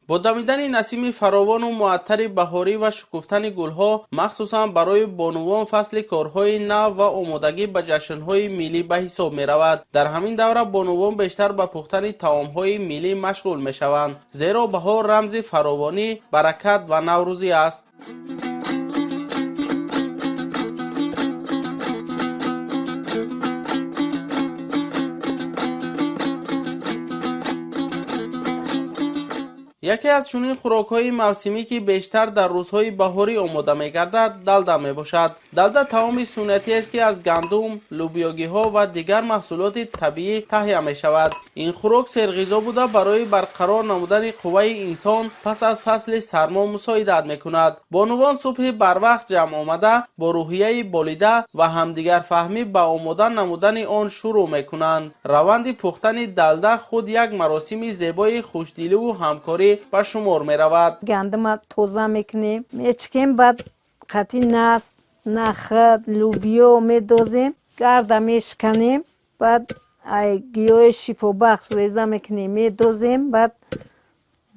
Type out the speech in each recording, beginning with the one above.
با دمیدن نسیم فراوان و معطر بهاری و شکفتن گلها مخصوصا برای بانوان فصل کارهای نو و آمادگی به جشنهای ملی به حساب می رود. در همین دوره بانوان بیشتر به پختن طعامهای ملی مشغول می شوند، زیرا بهار رمز فراوانی، برکت و نوروزی است. یکی از چنین خوراک‌های موسمی که بیشتر در روزهای بهاری آماده می‌گردد دلده میباشد. دلده طعامی سنتی است که از گندم، لوبیاگی‌ها و دیگر محصولات طبیعی تهیه می‌شود. این خوراک سرغذا بوده برای برقرار نمودن قوه انسان پس از فصل سرما مساعدت می‌کند. بانوان صبح بر وقت جمع آمده با روحیه بالیده و همدیگر فهمی به آماده نمودن آن شروع می‌کنند. روند پختن دلده خود یک مراسم زیبای خوشدلی و همکاری به شمار می رود. گندم توزه میکنیم، میچکیم، بعد قطعی نست، نخود، لوبیا میدازیم، گرده میشکنیم، بعد گیاه شفا بخش ریزه میکنیم میدازیم، بعد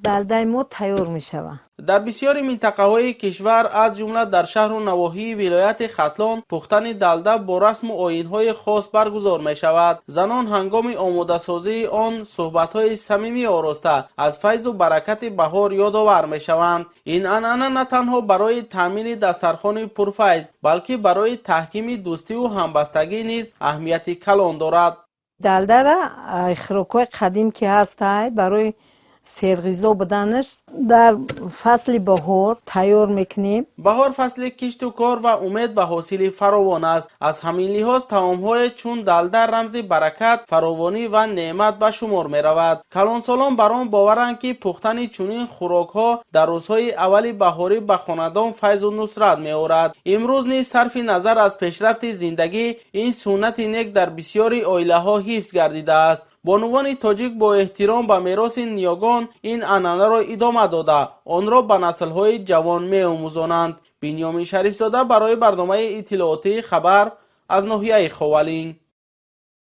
دلده ما تیار میشود. در بسیاری منطقه های کشور از جمله در شهر و نواحی ولایت ختلان پختن دلده با رسم و آیین های خاص برگزار می شود. زنان هنگام آماده سازی آن صحبت های صمیمی آراسته از فیض و برکت بهار یادآور می شوند. این عنعنه نه تنها برای تامین دسترخوان پرفیض بلکه برای تحکیم دوستی و همبستگی نیز اهمیت کلان دارد. دلده را خوراک‌های قدیم که هست برای سرغذا بدنش در فصل بهار تیار میکنیم. بهار فصل کشت و کار و امید به حاصل فراوان است. از همین لحاظ طعام‌های چون دلده رمز برکت، فراوانی و نعمت به شمار می رود. کلانسالان بر آن باورند که پختن چنین خوراک‌ها در روزهای اول بهاری به خاندان فیض و نصرت می آورد. امروز نیز صرف نظر از پیشرفت زندگی این سنت نیک در بسیاری عائله‌ها حفظ گردیده است. بانوان تاجیک با احترام به میراث نیاگان این عنعنه را ادامه داده آن را به نسل‌های جوان می‌آموزانند. بنیامین شریف‌زاده برای برنامه اطلاعاتی خبر از ناحیه خوالین.